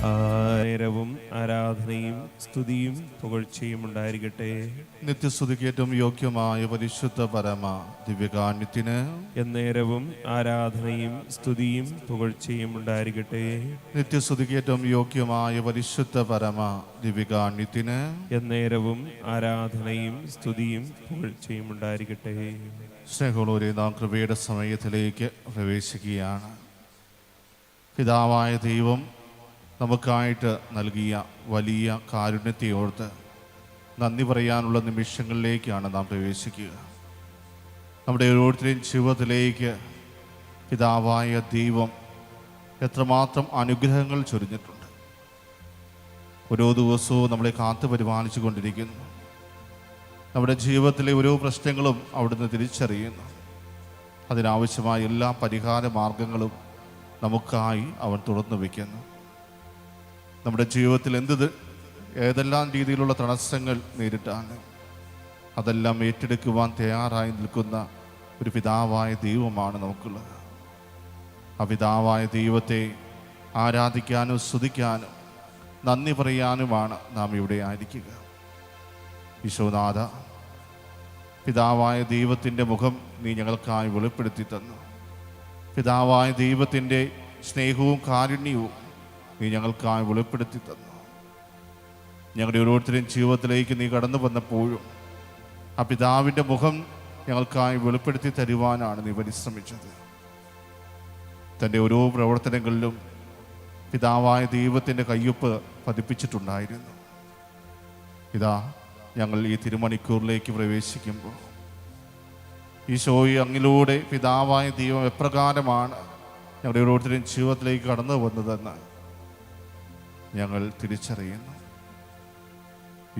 നേരവും ആരാധനയും സ്തുതിയും പുകഴ്ചയും ഉണ്ടായിരിക്കട്ടെ. നിത്യസ്തുതിക്ക് ഏറ്റവും യോഗ്യമായ പരിശുദ്ധ പരമ ദിവ്യകാരുണ്യത്തിന് എന്നേരവും ആരാധനയും സ്തുതിയും പുകഴ്ചയും ഉണ്ടായിരിക്കട്ടെ. നിത്യസ്തുതിക്ക് ഏറ്റവും യോഗ്യമായ പരിശുദ്ധ പരമ ദിവ്യകാരുണ്യത്തിന് എന്നേരവും ആരാധനയും സ്തുതിയും പുകഴ്ചയും ഉണ്ടായിരിക്കട്ടെ. സ്നേഹമുള്ളവരെ, നാം കൃപയുടെ സമയത്തിലേക്ക് പ്രവേശിക്കുകയാണ്. പിതാവായ ദൈവം നമുക്കായിട്ട് നൽകിയ വലിയ കാരുണ്യത്തെ ഓർത്ത് നന്ദി പറയാനുള്ള നിമിഷങ്ങളിലേക്കാണ് നാം പ്രവേശിക്കുക. നമ്മുടെ ഓരോരുത്തരെയും ജീവിതത്തിലേക്ക് പിതാവായ ദൈവം എത്രമാത്രം അനുഗ്രഹങ്ങൾ ചൊരിഞ്ഞിട്ടുണ്ട്. ഓരോ ദിവസവും നമ്മളെ കാത്തു പരിപാലിച്ചു കൊണ്ടിരിക്കുന്നു. നമ്മുടെ ജീവിതത്തിലെ ഓരോ പ്രശ്നങ്ങളും അവിടുന്ന് തിരിച്ചറിയുന്നു. അതിനാവശ്യമായ എല്ലാ പരിഹാര മാർഗങ്ങളും നമുക്കായി അവൻ തുറന്നു വയ്ക്കുന്നു. നമ്മുടെ ജീവിതത്തിൽ ഏതെല്ലാം രീതിയിലുള്ള തടസ്സങ്ങൾ നേരിട്ടാണ് അതെല്ലാം ഏറ്റെടുക്കുവാൻ തയ്യാറായി നിൽക്കുന്ന ഒരു പിതാവായ ദൈവമാണ് നമുക്കുള്ളത്. ആ പിതാവായ ദൈവത്തെ ആരാധിക്കാനും സ്തുതിക്കാനും നന്ദി പറയാനുമാണ് നാം ഇവിടെ ആയിരിക്കുക. ഈശോനാഥ, പിതാവായ ദൈവത്തിൻ്റെ മുഖം നീ ഞങ്ങൾക്കായി വെളിപ്പെടുത്തി തന്നു. പിതാവായ ദൈവത്തിൻ്റെ സ്നേഹവും കാരുണ്യവും നീ ഞങ്ങൾക്കായി വെളിപ്പെടുത്തി തന്നു. ഞങ്ങളുടെ ഓരോരുത്തരെയും ജീവിതത്തിലേക്ക് നീ കടന്നു വന്നപ്പോഴും ആ പിതാവിൻ്റെ മുഖം ഞങ്ങൾക്കായി വെളിപ്പെടുത്തി തരുവാനാണ് നീ പരിശ്രമിച്ചത്. തൻ്റെ ഓരോ പ്രവർത്തനങ്ങളിലും പിതാവായ ദൈവത്തിൻ്റെ കയ്യൊപ്പ് പതിപ്പിച്ചിട്ടുണ്ടായിരുന്നു. ഇതാ ഞങ്ങൾ ഈ തിരുമണിക്കൂറിലേക്ക് പ്രവേശിക്കുമ്പോൾ ഈശോയെ അങ്ങിലൂടെ പിതാവായ ദൈവം എപ്രകാരമാണ് ഞങ്ങളുടെ ഓരോരുത്തരെയും ജീവിതത്തിലേക്ക് കടന്നു വന്നതെന്ന് ഞങ്ങൾ തിരിച്ചറിയുന്നു.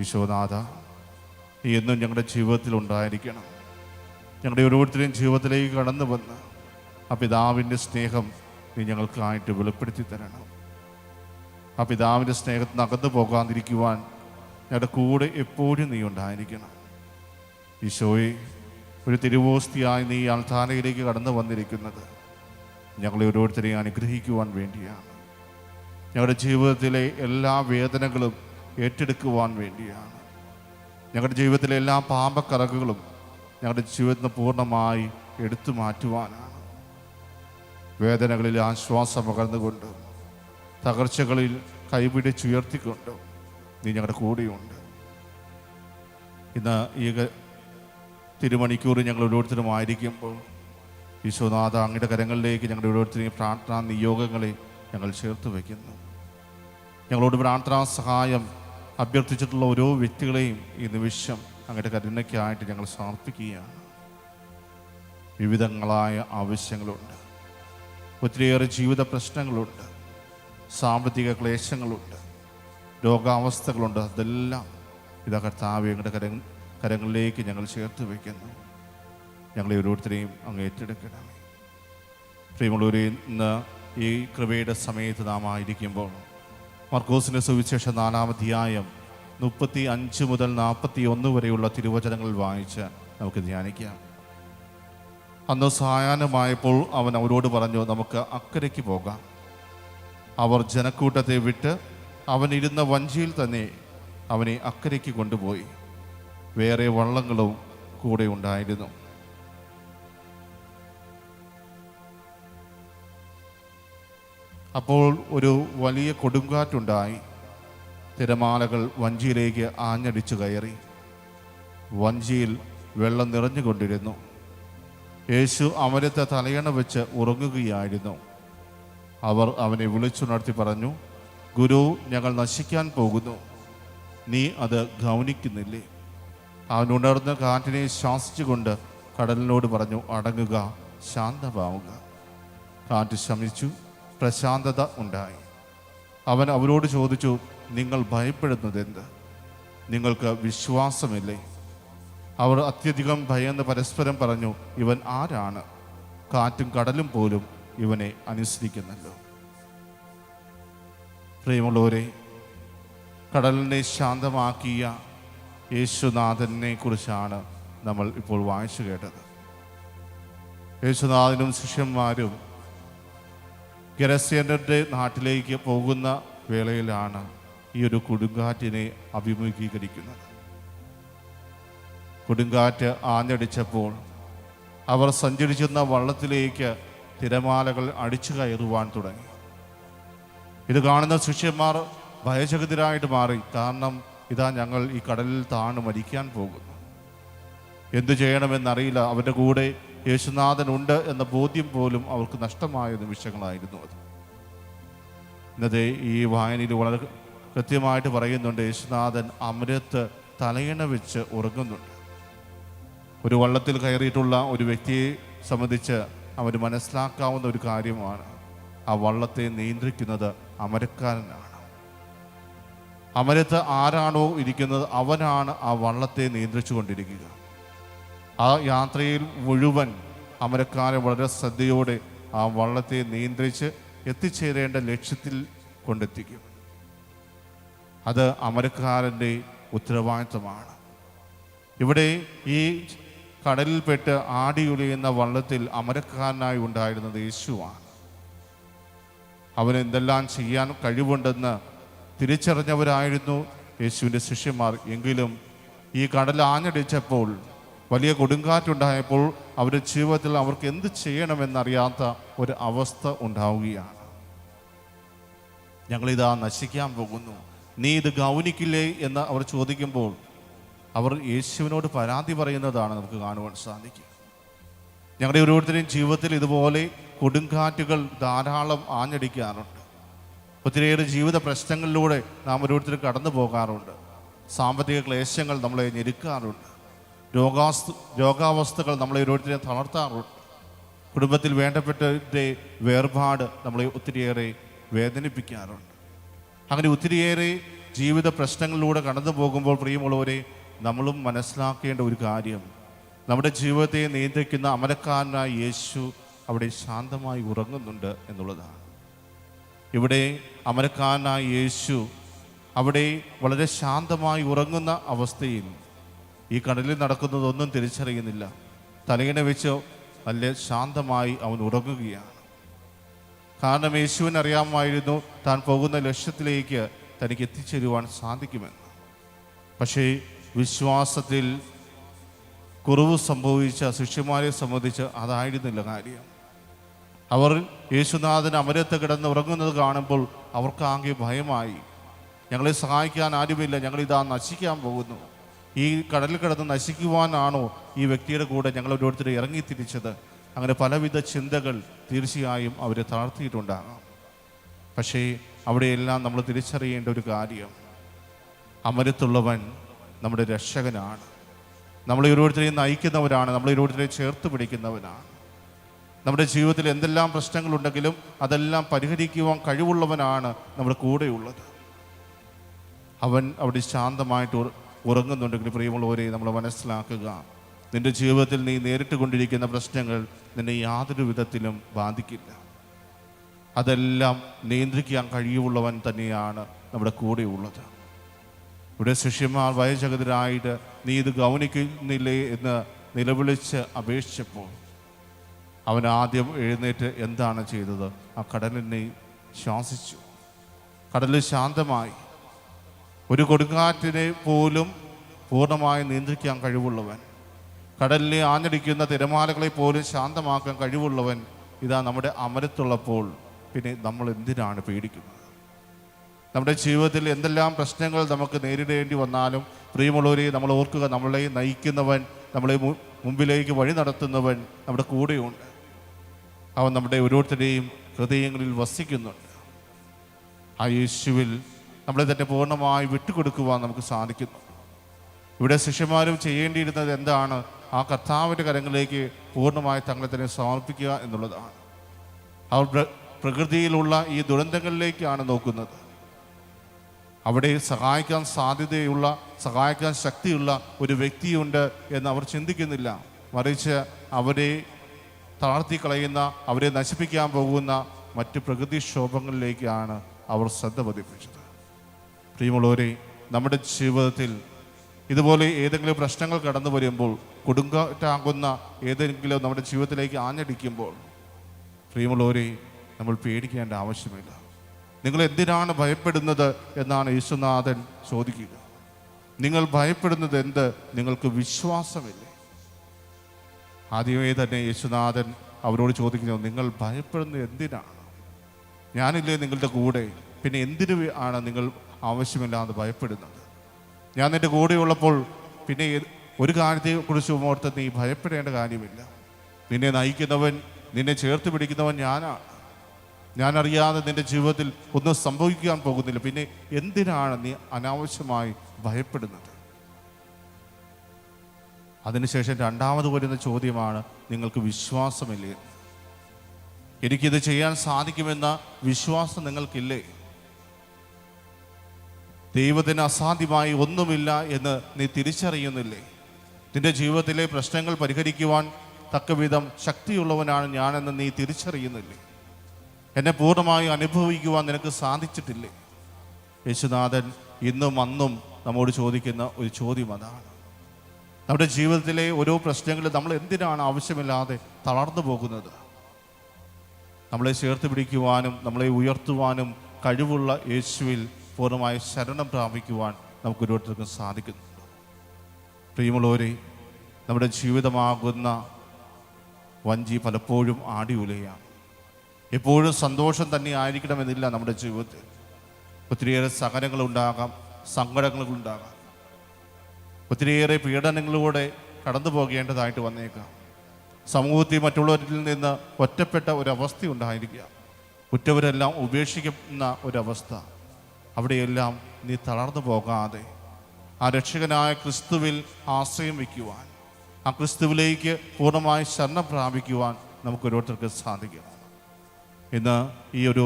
ഈശോനാഥ, നീ എന്നും ഞങ്ങളുടെ ജീവിതത്തിൽ ഉണ്ടായിരിക്കണം. ഞങ്ങളുടെ ഓരോരുത്തരെയും ജീവിതത്തിലേക്ക് കടന്നു വന്ന് ആ പിതാവിൻ്റെ സ്നേഹം നീ ഞങ്ങൾക്കായിട്ട് വെളിപ്പെടുത്തി തരണം. ആ പിതാവിൻ്റെ സ്നേഹത്തിന് അകന്നു പോകാതിരിക്കുവാൻ ഞങ്ങളുടെ കൂടെ എപ്പോഴും നീ ഉണ്ടായിരിക്കണം. ഈശോയെ, ഒരു തിരുവോസ്തിയായി നീ അൾത്താരയിലേക്ക് കടന്നു വന്നിരിക്കുന്നത് ഞങ്ങളെ ഓരോരുത്തരെയും അനുഗ്രഹിക്കുവാൻ വേണ്ടിയാണ്. ഞങ്ങളുടെ ജീവിതത്തിലെ എല്ലാ വേദനകളും ഏറ്റെടുക്കുവാൻ വേണ്ടിയാണ്. ഞങ്ങളുടെ ജീവിതത്തിലെ എല്ലാ പാപക്കറകളും ഞങ്ങളുടെ ജീവിതത്തിന് പൂർണ്ണമായി എടുത്തു മാറ്റുവാനാണ്. വേദനകളിൽ ആശ്വാസം പകർന്നുകൊണ്ട്, തകർച്ചകളിൽ കൈപിടിച്ചുയർത്തിക്കൊണ്ട് നീ ഞങ്ങളുടെ കൂടെയുണ്ട്. ഇന്ന് ഈ തിരുമണിക്കൂർ ഞങ്ങൾ ഓരോരുത്തരും ആയിരിക്കുമ്പോൾ ഈശോനാഥ, അങ്ങയുടെ കരങ്ങളിലേക്ക് ഞങ്ങളുടെ ഓരോരുത്തരെയും പ്രാർത്ഥനാ നിയോഗങ്ങളെ ഞങ്ങൾ ചേർത്ത് വയ്ക്കുന്നു. ഞങ്ങളോട് പ്രാർത്ഥനാ സഹായം അഭ്യർത്ഥിച്ചിട്ടുള്ള ഓരോ വ്യക്തികളെയും ഈ നിമിഷം അങ്ങയുടെ കരുണയ്ക്കായിട്ട് ഞങ്ങൾ സമർപ്പിക്കുകയാണ്. വിവിധങ്ങളായ ആവശ്യങ്ങളുണ്ട്, ഒത്തിരിയേറെ ജീവിത പ്രശ്നങ്ങളുണ്ട്, സാമ്പത്തിക ക്ലേശങ്ങളുണ്ട്, രോഗാവസ്ഥകളുണ്ട്. അതെല്ലാം ഇതാ കർത്താവേ അങ്ങയുടെ കരങ്ങളിലേക്ക് ഞങ്ങൾ ചേർത്ത് വയ്ക്കുന്നു. ഞങ്ങളെ ഓരോരുത്തരെയും അങ്ങ് ഏറ്റെടുക്കണം. പ്രിയമുള്ളവരെ, ഇന്ന് ഈ കൃപയുടെ സമയത്ത് നാം ആയിരിക്കുമ്പോൾ മർക്കോസിൻ്റെ സുവിശേഷം 4-ാം അധ്യായം 35 മുതൽ 41 വരെയുള്ള തിരുവചനങ്ങൾ വായിച്ച് നമുക്ക് ധ്യാനിക്കാം. അന്ന് സായാഹ്നമായപ്പോൾ അവൻ അവരോട് പറഞ്ഞു, നമുക്ക് അക്കരയ്ക്ക് പോകാം. അവർ ജനക്കൂട്ടത്തെ വിട്ട് അവൻ ഇരുന്ന വഞ്ചിയിൽ തന്നെ അവനെ അക്കരയ്ക്ക് കൊണ്ടുപോയി. വേറെ വള്ളങ്ങളും കൂടെ ഉണ്ടായിരുന്നു. അപ്പോൾ ഒരു വലിയ കൊടുങ്കാറ്റുണ്ടായി. തിരമാലകൾ വഞ്ചിയിലേക്ക് ആഞ്ഞടിച്ചു കയറി. വഞ്ചിയിൽ വെള്ളം നിറഞ്ഞുകൊണ്ടിരുന്നു. യേശു അമരത്തെ തലയണ വെച്ച് ഉറങ്ങുകയായിരുന്നു. അവർ അവനെ വിളിച്ചുണർത്തി പറഞ്ഞു, ഗുരു, ഞങ്ങൾ നശിക്കാൻ പോകുന്നു. നീ അത് ഗൗനിക്കുന്നില്ലേ? അവൻ ഉണർന്ന് കാറ്റിനെ ശ്വാസിച്ചുകൊണ്ട് കടലിനോട് പറഞ്ഞു, അടങ്ങുക, ശാന്തമാവുക. കാറ്റ് ശമിച്ചു, പ്രശാന്തത ഉണ്ടായി. അവൻ അവരോട് ചോദിച്ചു, നിങ്ങൾ ഭയപ്പെടുന്നതെന്ത്? നിങ്ങൾക്ക് വിശ്വാസമില്ലേ? അവർ അത്യധികം ഭയന്ന് പരസ്പരം പറഞ്ഞു, ഇവൻ ആരാണ്? കാറ്റും കടലും പോലും ഇവനെ അനുസരിക്കുന്നല്ലോ. പ്രിയമുള്ളവരെ, കടലിനെ ശാന്തമാക്കിയ യേശുനാഥനെ കുറിച്ചാണ് നമ്മൾ ഇപ്പോൾ വായിച്ചു കേട്ടത്. യേശുനാഥനും ശിഷ്യന്മാരും ഗെരസേനരുടെ നാട്ടിലേക്ക് പോകുന്ന വേളയിലാണ് ഈ ഒരു കൊടുങ്കാറ്റിനെ അഭിമുഖീകരിക്കുന്നത്. കൊടുങ്കാറ്റ് ആഞ്ഞടിച്ചപ്പോൾ അവർ സഞ്ചരിച്ചിരുന്ന വള്ളത്തിലേക്ക് തിരമാലകൾ അടിച്ചു കയറുവാൻ തുടങ്ങി. ഇത് കാണുന്ന ശിഷ്യന്മാർ ഭയചകിതരായിട്ട് മാറി. കാരണം ഇതാ ഞങ്ങൾ ഈ കടലിൽ താണു മരിക്കാൻ പോകുന്നു, എന്തു ചെയ്യണമെന്നറിയില്ല. അവരുടെ കൂടെ യേശുനാഥൻ ഉണ്ട് എന്ന ബോധ്യം പോലും അവർക്ക് നഷ്ടമായ നിമിഷങ്ങളായിരുന്നു അത്. ഇന്നത്തെ ഈ വായനയിൽ വളരെ കൃത്യമായിട്ട് പറയുന്നുണ്ട്, യേശുനാഥൻ അമരത്ത് തലയിണ വെച്ച് ഉറങ്ങുന്നുണ്ട്. ഒരു വള്ളത്തിൽ കയറിയിട്ടുള്ള ഒരു വ്യക്തിയെ സംബന്ധിച്ച് അവന് മനസ്സിലാക്കാവുന്ന ഒരു കാര്യമാണ്, ആ വള്ളത്തെ നിയന്ത്രിക്കുന്നത് അമരക്കാരനാണ്. അമരത്ത് ആരാണോ ഇരിക്കുന്നത് അവനാണ് ആ വള്ളത്തെ നിയന്ത്രിച്ചു കൊണ്ടിരിക്കുക. ആ യാത്രയിൽ മുഴുവൻ അമരക്കാരൻ വളരെ ശ്രദ്ധയോടെ ആ വള്ളത്തെ നിയന്ത്രിച്ച് എത്തിച്ചേരേണ്ട ലക്ഷ്യത്തിൽ കൊണ്ടെത്തിക്കും. അത് അമരക്കാരൻ്റെ ഉത്തരവാദിത്തമാണ്. ഇവിടെ ഈ കടലിൽപ്പെട്ട് ആടിയുലയുന്ന വള്ളത്തിൽ അമരക്കാരനായി ഉണ്ടായിരുന്നത് യേശുവാണ്. അവന് എന്തെല്ലാം ചെയ്യാൻ കഴിവുണ്ടെന്ന് തിരിച്ചറിഞ്ഞവരായിരുന്നു യേശുവിൻ്റെ ശിഷ്യന്മാർ. എങ്കിലും ഈ കടൽ ആഞ്ഞടിച്ചപ്പോൾ, വലിയ കൊടുങ്കാറ്റുണ്ടായപ്പോൾ അവരുടെ ജീവിതത്തിൽ അവർക്ക് എന്ത് ചെയ്യണമെന്നറിയാത്ത ഒരു അവസ്ഥ ഉണ്ടാവുകയാണ്. ഞങ്ങളിതാ നശിക്കാൻ പോകുന്നു, നീ ഇത് ഗൗനിക്കില്ലേ എന്ന് അവർ ചോദിക്കുമ്പോൾ അവർ യേശുവിനോട് പരാതി പറയുന്നതാണ് നമുക്ക് കാണുവാൻ സാധിക്കും. ഞങ്ങളുടെ ഓരോരുത്തരുടെയും ജീവിതത്തിൽ ഇതുപോലെ കൊടുങ്കാറ്റുകൾ ധാരാളം ആഞ്ഞടിക്കാറുണ്ട്. ഒത്തിരിയേറെ ജീവിത പ്രശ്നങ്ങളിലൂടെ നാം ഓരോരുത്തരും കടന്നു പോകാറുണ്ട്. സാമ്പത്തിക ക്ലേശങ്ങൾ നമ്മളെ ഞെരുക്കാറുണ്ട്. രോഗാവസ്ഥകൾ നമ്മളെ ഓരോരുത്തരെയും തളർത്താറുണ്ട്. കുടുംബത്തിൽ വേണ്ടപ്പെട്ടവരുടെ വേർപാട് നമ്മളെ ഒത്തിരിയേറെ വേദനിപ്പിക്കാറുണ്ട്. അങ്ങനെ ഒത്തിരിയേറെ ജീവിത പ്രശ്നങ്ങളിലൂടെ കടന്നു പോകുമ്പോൾ പ്രിയമുള്ളവരെ, നമ്മളും മനസ്സിലാക്കേണ്ട ഒരു കാര്യം, നമ്മുടെ ജീവിതത്തെ നിയന്ത്രിക്കുന്ന അമരക്കാരനായ യേശു അവിടെ ശാന്തമായി ഉറങ്ങുന്നുണ്ട് എന്നുള്ളതാണ്. ഇവിടെ അമരക്കാരനായ യേശു അവിടെ വളരെ ശാന്തമായി ഉറങ്ങുന്ന അവസ്ഥയിൽ ഈ കടലിൽ നടക്കുന്നതൊന്നും തിരിച്ചറിയുന്നില്ല. തലയിണ വെച്ച് നല്ല ശാന്തമായി അവൻ ഉറങ്ങുകയാണ്. കാരണം യേശുവിന് അറിയാമായിരുന്നു താൻ പോകുന്ന ലക്ഷ്യത്തിലേക്ക് തനിക്ക് എത്തിച്ചേരുവാൻ സാധിക്കുമെന്ന്. പക്ഷേ വിശ്വാസത്തിൽ കുറവ് സംഭവിച്ച ശിഷ്യന്മാരെ സംബന്ധിച്ച് അതായിരുന്നില്ല കാര്യം. അവർ യേശുനാഥൻ അമരത്ത് കിടന്ന് ഉറങ്ങുന്നത് കാണുമ്പോൾ അവർക്കാകെ ഭയമായി. ഞങ്ങളെ സഹായിക്കാൻ ആരുമില്ല, ഞങ്ങളിതാ നശിക്കാൻ പോകുന്നു. ഈ കടലിൽ കിടന്ന് നശിക്കുവാനാണോ ഈ വ്യക്തിയുടെ കൂടെ ഞങ്ങൾ ഓരോരുത്തരെ ഇറങ്ങിത്തിരിച്ചത്? അങ്ങനെ പലവിധ ചിന്തകൾ തീർച്ചയായും അവരെ തളർത്തിയിട്ടുണ്ടാകാം. പക്ഷേ അവിടെയെല്ലാം നമ്മൾ തിരിച്ചറിയേണ്ട ഒരു കാര്യം, അമരത്തുള്ളവൻ നമ്മുടെ രക്ഷകനാണ്, നമ്മളെ ഓരോരുത്തരെയും നയിക്കുന്നവരാണ്, നമ്മളെ ഓരോരുത്തരെയും ചേർത്ത് പിടിക്കുന്നവനാണ്. നമ്മുടെ ജീവിതത്തിൽ എന്തെല്ലാം പ്രശ്നങ്ങളുണ്ടെങ്കിലും അതെല്ലാം പരിഹരിക്കുവാൻ കഴിവുള്ളവനാണ് നമ്മുടെ കൂടെയുള്ളത്. അവൻ അവിടെ ശാന്തമായിട്ട് ഉറങ്ങുന്നുണ്ടെങ്കിൽ പ്രിയമുള്ളവരെ, നമ്മൾ മനസ്സിലാക്കുക, നിന്റെ ജീവിതത്തിൽ നീ നേരിട്ട് കൊണ്ടിരിക്കുന്ന പ്രശ്നങ്ങൾ നിന്നെ യാതൊരു വിധത്തിലും ബാധിക്കില്ല. അതെല്ലാം നിയന്ത്രിക്കാൻ കഴിവുള്ളവൻ തന്നെയാണ് നമ്മുടെ കൂടെയുള്ളത്. ഇവിടെ ശിഷ്യന്മാർ ഭയചകിതരായിട്ട് നീ ഇത് ഗൗനിക്കുന്നില്ലേ എന്ന് നിലവിളിച്ച് അപേക്ഷിച്ചപ്പോൾ അവൻ ആദ്യം എഴുന്നേറ്റ് എന്താണ് ചെയ്തത്? ആ കടലിനെ ശ്വാസിച്ചു. കടൽ ശാന്തമായി. ഒരു കൊടുങ്കാറ്റിനെ പോലും പൂർണ്ണമായി നിയന്ത്രിക്കാൻ കഴിവുള്ളവൻ, കടലിനെ ആഞ്ഞടിക്കുന്ന തിരമാലകളെ പോലും ശാന്തമാക്കാൻ കഴിവുള്ളവൻ ഇതാ നമ്മുടെ അമരത്തുള്ളപ്പോൾ പിന്നെ നമ്മൾ എന്തിനാണ് പേടിക്കുന്നത്? നമ്മുടെ ജീവിതത്തിൽ എന്തെല്ലാം പ്രശ്നങ്ങൾ നമുക്ക് നേരിടേണ്ടി വന്നാലും പ്രിയമുള്ളവരെ, നമ്മൾ ഓർക്കുക, നമ്മളെ നയിക്കുന്നവൻ, നമ്മളെ മുമ്പിലേക്ക് വഴി നടത്തുന്നവൻ നമ്മുടെ കൂടെയുണ്ട്. അവൻ നമ്മുടെ ഓരോരുത്തരുടെയും ഹൃദയങ്ങളിൽ വസിക്കുന്നുണ്ട്. ആ യേശുവിൽ നമ്മളെ തന്നെ പൂർണ്ണമായി വിട്ടുകൊടുക്കുവാൻ നമുക്ക് സാധിക്കുന്നു. ഇവിടെ ശിഷ്യന്മാരും ചെയ്യേണ്ടിയിരുന്നത് എന്താണ്? ആ കർത്താവിൻ്റെ കരങ്ങളിലേക്ക് പൂർണ്ണമായി തങ്ങളെ തന്നെ സമർപ്പിക്കുക എന്നുള്ളതാണ്. അവർ പ്രകൃതിയിലുള്ള ഈ ദുരന്തങ്ങളിലേക്കാണ് നോക്കുന്നത്. അവിടെ സഹായിക്കാൻ സാധ്യതയുള്ള, സഹായിക്കാൻ ശക്തിയുള്ള ഒരു വ്യക്തിയുണ്ട് എന്ന് അവർ ചിന്തിക്കുന്നില്ല. മറിച്ച് അവരെ തളർത്തിക്കളയുന്ന, അവരെ നശിപ്പിക്കാൻ പോകുന്ന മറ്റ് പ്രകൃതിക്ഷോഭങ്ങളിലേക്കാണ് അവർ ശ്രദ്ധ പതിപ്പിച്ചത്. പ്രിയമുള്ളവരെ, നമ്മുടെ ജീവിതത്തിൽ ഇതുപോലെ ഏതെങ്കിലും പ്രശ്നങ്ങൾ കടന്നു വരുമ്പോൾ, കൊടുങ്കാറ്റാകുന്ന ഏതെങ്കിലും നമ്മുടെ ജീവിതത്തിലേക്ക് ആഞ്ഞടിക്കുമ്പോൾ, പ്രിയമുള്ളവരെ, നമ്മൾ പേടിക്കേണ്ട ആവശ്യമില്ല. നിങ്ങൾ എന്തിനാണ് ഭയപ്പെടുന്നത് എന്നാണ് യേശുനാഥൻ ചോദിക്കുക. നിങ്ങൾ ഭയപ്പെടുന്നത് എന്ത്? നിങ്ങൾക്ക് വിശ്വാസമില്ലേ? ആദ്യമേ തന്നെ യേശുനാഥൻ അവരോട് ചോദിക്കുന്നു, നിങ്ങൾ ഭയപ്പെടുന്നത് എന്തിനാണ്? ഞാനില്ലേ നിങ്ങളുടെ കൂടെ? പിന്നെ എന്തിനു ആണ് നിങ്ങൾ ആവശ്യമില്ലാതെ ഭയപ്പെടുന്നത്? ഞാൻ നിൻ്റെ കൂടെയുള്ളപ്പോൾ പിന്നെ ഒരു കാര്യത്തെക്കുറിച്ച് ഓർത്ത് നീ ഭയപ്പെടേണ്ട കാര്യമില്ല. നിന്നെ നയിക്കുന്നവൻ, നിന്നെ ചേർത്ത് പിടിക്കുന്നവൻ ഞാനാണ്. ഞാൻ അറിയാതെ നിന്റെ ജീവിതത്തിൽ ഒന്നും സംഭവിക്കാൻ പോകുന്നില്ല. പിന്നെ എന്തിനാണ് നീ അനാവശ്യമായി ഭയപ്പെടുന്നത്? അതിനുശേഷം രണ്ടാമത് വരുന്ന ചോദ്യമാണ്, നിങ്ങൾക്ക് വിശ്വാസമില്ലേ? എനിക്കിത് ചെയ്യാൻ സാധിക്കുമെന്ന വിശ്വാസം നിങ്ങൾക്കില്ലേ? ദൈവത്തിന് അസാധ്യമായി ഒന്നുമില്ല എന്ന് നീ തിരിച്ചറിയുന്നില്ലേ? നിന്റെ ജീവിതത്തിലെ പ്രശ്നങ്ങൾ പരിഹരിക്കുവാൻ തക്കവിധം ശക്തിയുള്ളവനാണ് ഞാനെന്ന് നീ തിരിച്ചറിയുന്നില്ലേ? എന്നെ പൂർണ്ണമായി അനുഭവിക്കുവാൻ നിനക്ക് സാധിച്ചിട്ടില്ലേ? യേശുനാഥൻ ഇന്നും അന്നും നമ്മോട് ചോദിക്കുന്ന ഒരു ചോദ്യം അതാണ്. നമ്മുടെ ജീവിതത്തിലെ ഓരോ പ്രശ്നങ്ങളും നമ്മൾ എന്തിനാണ് ആവശ്യമില്ലാതെ തളർന്നു പോകുന്നത്? നമ്മളെ ചേർത്ത് പിടിക്കുവാനും നമ്മളെ ഉയർത്തുവാനും കഴിവുള്ള യേശുവിൽ പൂർണ്ണമായി ശരണം പ്രാപിക്കുവാൻ നമുക്ക് ഓരോരുത്തർക്കും സാധിക്കുന്നുണ്ട്. പ്രിയമുള്ളവരെ, നമ്മുടെ ജീവിതമാകുന്ന വഞ്ചി പലപ്പോഴും ആടി ഉലയാണ്. എപ്പോഴും സന്തോഷം തന്നെ ആയിരിക്കണമെന്നില്ല നമ്മുടെ ജീവിതത്തിൽ. ഒത്തിരിയേറെ സഹനങ്ങളുണ്ടാകാം, സങ്കടങ്ങളുണ്ടാകാം, ഒത്തിരിയേറെ പീഡനങ്ങളിലൂടെ കടന്നു പോകേണ്ടതായിട്ട് വന്നേക്കാം. സമൂഹത്തിൽ മറ്റുള്ളവരിൽ നിന്ന് ഒറ്റപ്പെട്ട ഒരവസ്ഥ ഉണ്ടായിരിക്കുക, ഉറ്റവരെല്ലാം ഉപേക്ഷിക്കുന്ന ഒരവസ്ഥ. അവിടെയെല്ലാം നീ തളർന്നു പോകാതെ ആ രക്ഷകനായ ക്രിസ്തുവിൽ ആശ്രയം വയ്ക്കുവാൻ, ആ ക്രിസ്തുവിലേക്ക് പൂർണ്ണമായി ശരണം പ്രാപിക്കുവാൻ നമുക്ക് ഓരോരുത്തർക്ക് സാധിക്കണം. ഇന്ന് ഈ ഒരു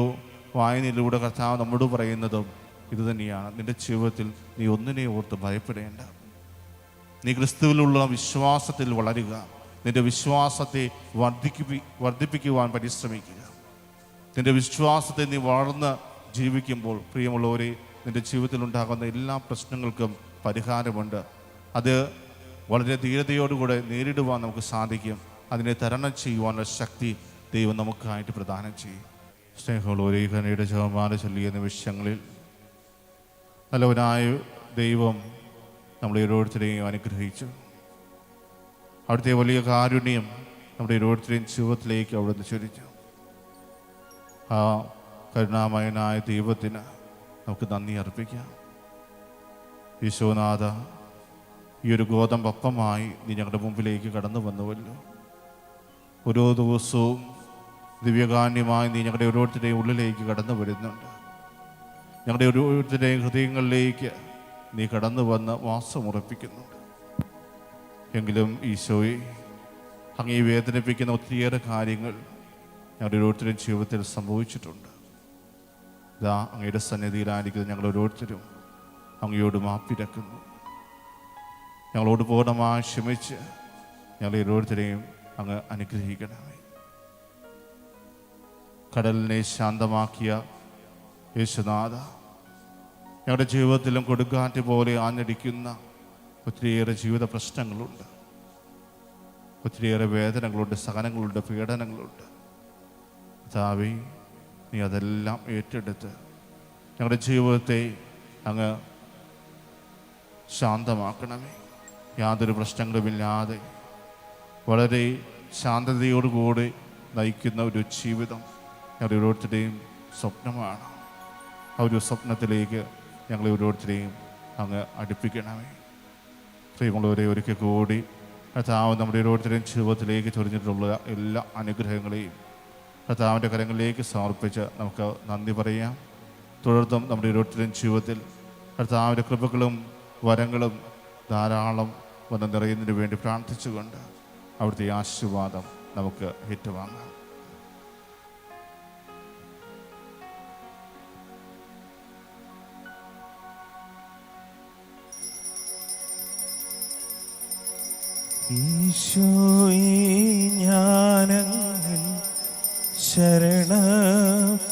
വായനയിലൂടെ കർത്താവ് നമ്മോട് പറയുന്നതും ഇതുതന്നെയാണ്. നിന്റെ ജീവിതത്തിൽ നീ ഒന്നിനെ ഓർത്ത് ഭയപ്പെടേണ്ട. നീ ക്രിസ്തുവിലുള്ള വിശ്വാസത്തിൽ വളരുക. നിന്റെ വിശ്വാസത്തെ വർദ്ധിപ്പിക്കുവാൻ പരിശ്രമിക്കുക. നിന്റെ വിശ്വാസത്തെ നീ വളർന്ന് ജീവിക്കുമ്പോൾ പ്രിയമുള്ളവരെ, നിന്റെ ജീവിതത്തിൽ ഉണ്ടാകുന്ന എല്ലാ പ്രശ്നങ്ങൾക്കും പരിഹാരമുണ്ട്. അത് വളരെ ധീരതയോടുകൂടെ നേരിടുവാൻ നമുക്ക് സാധിക്കും. അതിനെ തരണം ചെയ്യുവാനുള്ള ശക്തി ദൈവം നമുക്കായിട്ട് പ്രദാനം ചെയ്യും. സ്നേഹമുള്ളവരെ, കരുണയുടെ ജപമാല ചൊല്ലിയ നിമിഷങ്ങളിൽ നല്ലവനായ ദൈവം നമ്മളെ ഓരോരുത്തരെയും അനുഗ്രഹിച്ചു. അവിടുത്തെ വലിയ കാരുണ്യം നമ്മുടെ ഓരോരുത്തരെയും ജീവിതത്തിലേക്ക് അവിടുന്ന് ചൊരിച്ചു. ആ കരുണാമയനായ ദൈവത്തിന് നമുക്ക് നന്ദി അർപ്പിക്കാം. ഈശോനാഥ, ഈ ഒരു ഗോതമ്പപ്പമായി നീ ഞങ്ങളുടെ മുമ്പിലേക്ക് കടന്നു വന്നുവല്ലോ. ഓരോ ദിവസവും ദിവ്യകാന്യമായി നീ ഞങ്ങളുടെ ഓരോരുത്തരുടെയും ഉള്ളിലേക്ക് കടന്നു വരുന്നുണ്ട്. ഞങ്ങളുടെ ഓരോരുത്തരുടെയും ഹൃദയങ്ങളിലേക്ക് നീ കടന്നു വന്ന് വാസമുറപ്പിക്കുന്നുണ്ട്. എങ്കിലും ഈശോയെ, അങ്ങേ വേദനിപ്പിക്കുന്ന ഒത്തിരിയേറെ കാര്യങ്ങൾ ഞങ്ങളുടെ ഓരോരുത്തരും ജീവിതത്തിൽ സംഭവിച്ചിട്ടുണ്ട്. ഇതാ അങ്ങയുടെ സന്നിധിയിലായിരിക്കുന്ന ഞങ്ങൾ ഓരോരുത്തരും അങ്ങയോട് മാപ്പിരക്കുന്നു. ഞങ്ങളോട് പൂർണ്ണമായി ക്ഷമിച്ച് ഞങ്ങളെ ഓരോരുത്തരെയും അങ്ങ് അനുഗ്രഹിക്കണമേ. കടലിനെ ശാന്തമാക്കിയ യേശുനാഥ, ഞങ്ങളുടെ ജീവിതത്തിലും കൊടുങ്കാറ്റ് പോലെ ആഞ്ഞടിക്കുന്ന ഒത്തിരിയേറെ ജീവിത പ്രശ്നങ്ങളുണ്ട്, ഒത്തിരിയേറെ വേദനകളുണ്ട്, സഹനങ്ങളുണ്ട്, പീഡനങ്ങളുണ്ട്. കർത്താവേ, നീ അതെല്ലാം ഏറ്റെടുത്ത് ഞങ്ങളുടെ ജീവിതത്തെ അങ്ങ് ശാന്തമാക്കണമേ. യാതൊരു പ്രശ്നങ്ങളുമില്ലാതെ വളരെ ശാന്തതയോടുകൂടി നയിക്കുന്ന ഒരു ജീവിതം ഞങ്ങളുടെ ഓരോരുത്തരുടെയും സ്വപ്നമാണ്. ആ ഒരു സ്വപ്നത്തിലേക്ക് ഞങ്ങളെ ഓരോരുത്തരെയും അങ്ങ് അടുപ്പിക്കണമേ. പ്രിയമുള്ളവരെ, ഒരിക്കൽ കൂടി കർത്താവ് നമ്മുടെ ഓരോരുത്തരെയും ജീവിതത്തിലേക്ക് ചൊരിഞ്ഞിട്ടുള്ള എല്ലാ അനുഗ്രഹങ്ങളെയും കർത്താവിൻ്റെ കരങ്ങളിലേക്ക് സമർപ്പിച്ച് നമുക്ക് നന്ദി പറയാം. തുടർന്നും നമ്മുടെ ഓരോരുത്തരുടെയും ജീവിതത്തിൽ കർത്താവിൻ്റെ കൃപകളും വരങ്ങളും ധാരാളം വന്ന് നിറയുന്നതിന് വേണ്ടി പ്രാർത്ഥിച്ചുകൊണ്ട് അവിടുത്തെ ആശീർവാദം നമുക്ക് ഏറ്റുവാങ്ങാം. ഈശോയെ, ഞാനങ്ങിൽ ശരണപ്പെടുന്നു.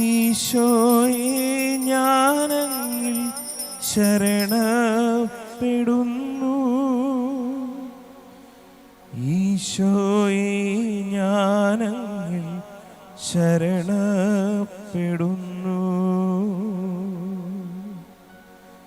ഈശോയെ, ഞാനങ്ങിൽ ശരണപ്പെടുന്നു. ഈശോയെ, ഞാനങ്ങിൽ ശരണപ്പെടുന്നു.